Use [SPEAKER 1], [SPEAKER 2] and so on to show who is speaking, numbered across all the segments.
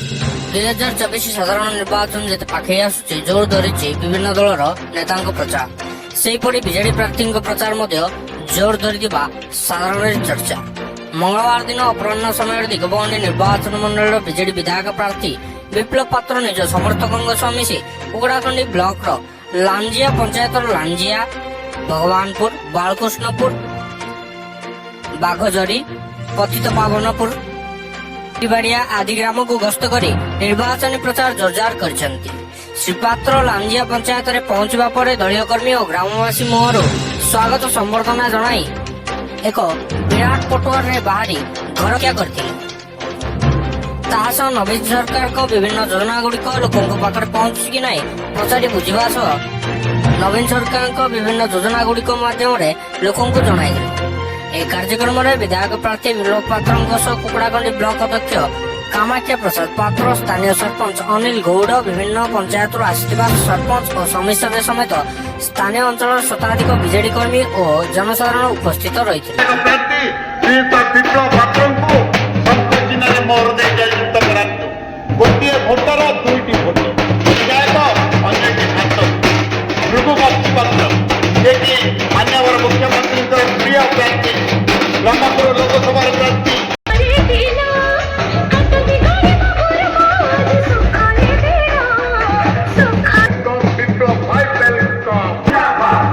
[SPEAKER 1] 2024 ସାଧାରଣ ନିର୍ବାଚନ ଯେତେ ପାଖେଇ ଆସୁଛି ଜୋର ଧରିଛି ବିଭିନ୍ନ ଦଳର ନେତାଙ୍କ ପ୍ରଚାର। ସେହିପରି ବିଜେଡି ପ୍ରାର୍ଥୀଙ୍କ ପ୍ରଚାର ମଧ୍ୟ ଜୋର ଧରିଥିବା ସାଧାରଣରେ ଚର୍ଚ୍ଚା। ମଙ୍ଗଳବାର ଦିନ ଅପରାହ୍ନ ସମୟରେ ଦିଗପହଣ୍ଡି ନିର୍ବାଚନ ମଣ୍ଡଳୀର ବିଜେଡି ବିଧାୟକ ପ୍ରାର୍ଥୀ ବିପ୍ଳବ ପାତ୍ର ନିଜ ସମର୍ଥକଙ୍କ ସହ ମିଶି କୁକୁଡ଼ାଖଣ୍ଡି ବ୍ଲକର ଲାଞ୍ଜିଆ ପଞ୍ଚାୟତର ଲାଞ୍ଜିଆ, ଭଗବାନପୁର, ବାଳକୃଷ୍ଣପୁର, ବାଘଜରି, ପତିତ ପାବନପୁର, ଟିବାଡ଼ିଆ ଆଦି ଗ୍ରାମକୁ ଗସ୍ତ କରି ନିର୍ବାଚନୀ ପ୍ରଚାର ଜୋରଦାର କରିଛନ୍ତି। ଶ୍ରୀ ପାତ୍ର ଲାଞ୍ଜିଆ ପଞ୍ଚାୟତରେ ପହଞ୍ଚିବା ପରେ ଦଳୀୟ କର୍ମୀ ଓ ଗ୍ରାମବାସୀ ମୁହଁରୁ ସ୍ୱାଗତ ସମ୍ବର୍ଦ୍ଧନା ଜଣାଇ ଏକ ବିରାଟ ପଟୁଆରରେ ବାହାରି ଘରକିଆ କରିଥିଲେ। ତାହା ସହ ନବୀନ ସରକାରଙ୍କ ବିଭିନ୍ନ ଯୋଜନା ଗୁଡ଼ିକ ଲୋକଙ୍କ ପାଖରେ ପହଞ୍ଚୁଛି କି ନାହିଁ ପଚାରି ବୁଝିବା ସହ ନବୀନ ସରକାରଙ୍କ ବିଭିନ୍ନ ଯୋଜନା ଗୁଡ଼ିକ ମାଧ୍ୟମରେ ଲୋକଙ୍କୁ ଜଣାଇଥିଲେ। ଏହି କାର୍ଯ୍ୟକ୍ରମରେ ବିଧାୟକ ପ୍ରାର୍ଥୀ ବିପ୍ଳବ ପାତ୍ରଙ୍କ ସହ କୁକୁଡ଼ାଖଣ୍ଡି ବ୍ଲକ ଅଧ୍ୟକ୍ଷ କାମାକ୍ଷା ପ୍ରସାଦ ପାତ୍ର, ସ୍ଥାନୀୟ ସରପଞ୍ଚ ଅନିଲ ଗୌଡ଼, ବିଭିନ୍ନ ପଞ୍ଚାୟତରୁ ଆସିଥିବା ସରପଞ୍ଚ ଓ ସମିତି ସଭ୍ୟ ସମେତ ସ୍ଥାନୀୟ ଅଞ୍ଚଳର ଶତାଧିକ ବିଜେଡି କର୍ମୀ ଓ ଜନସାଧାରଣ ଉପସ୍ଥିତ ରହିଥିଲେ।
[SPEAKER 2] ଗୋଟିଏ ଭୋଟର ଦୁଇଟି ଭୋଟ, ବିଧାୟକ ଅନ୍ୟଟି ଛାତ୍ର, ଭୃଗୁବଂଶୀ ପାତ୍ର ଯିଏକି ମାନ୍ୟବର ମୁଖ୍ୟମନ୍ତ୍ରୀଙ୍କର ପ୍ରିୟ ପ୍ରାର୍ଥୀ, ବ୍ରହ୍ମପୁର ଲୋକସଭାର ପ୍ରାର୍ଥୀ।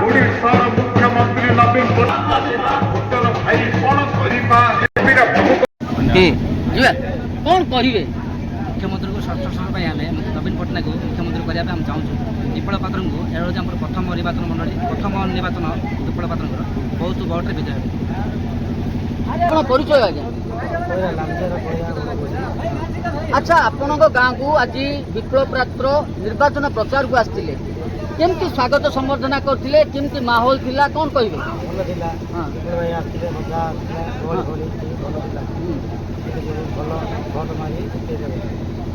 [SPEAKER 2] ଓଡ଼ିଶାର ମୁଖ୍ୟମନ୍ତ୍ରୀ ନବୀନ ଭୋଟର ଭାଇ କ'ଣ କରିବା
[SPEAKER 3] कौन कहे मुख्यमंत्री को षष्ठ थर आम नवीन पट्टनायक को मुख्यमंत्री करने आम चाहूँ। विप्लव पात्र को एवं आम प्रथम निर्वाचन मंडली प्रथम निर्वाचन विप्लव पात्र बहुत भोटे विजय। परिचय आज्ञा अच्छा आपण गाँ को आज विप्लव पात्र निर्वाचन प्रचार को आसते केमती स्वागत संबर्धना करते केमती माहौल थिला कौन कहे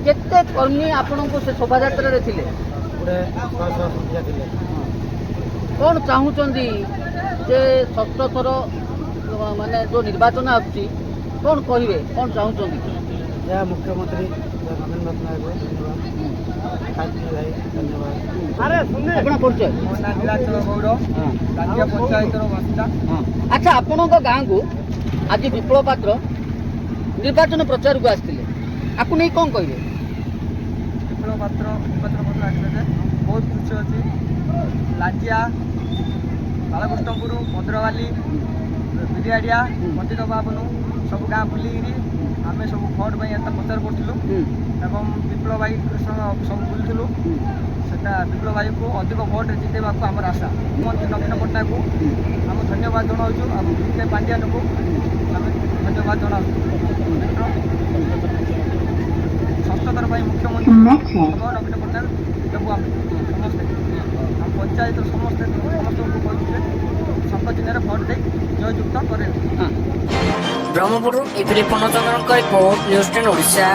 [SPEAKER 3] केते कर्मी आपण को से शोभा यात्रा रे थिले कौन चाहूँगी जे षष्ठ थर माने जो निर्वाचन आसुची कौन कहे कौन चाहूँगी
[SPEAKER 4] मुख्यमंत्री नवीन पट्टनायक
[SPEAKER 3] परिचय अच्छा आपण गाँ को आज विप्लव पात्र निर्वाचन प्रचार को आसते आपको नहीं कौन कहे
[SPEAKER 4] विप्लव पात्र निर्वाचन पत्र आसते बहुत खुशी अच्छी लाजिया, बालकृष्णपुर, भद्रवाली, बिरियाडिया, पतित पावन सब गाँ बुलिकी आम सब भोट प्रचार करूँ एवं विप्लव भाई सब बुलूँ से विप्लव भाई को अधिक भोट जितेबा आम आशा। मुख्यमंत्री नवीन पट्टनायक को आम धन्यवाद जनाऊँ पांड्यान को धन्यवाद जनाऊँ। षष्ठ थर मुख्यमंत्री नवीन पट्टनायक देवु आम समस्ते आम पंचायत समस्त समस्त को कहते संक चिन्ह भोट दे जययुक्त करे।
[SPEAKER 1] Brahmapur report news 10 Odisha.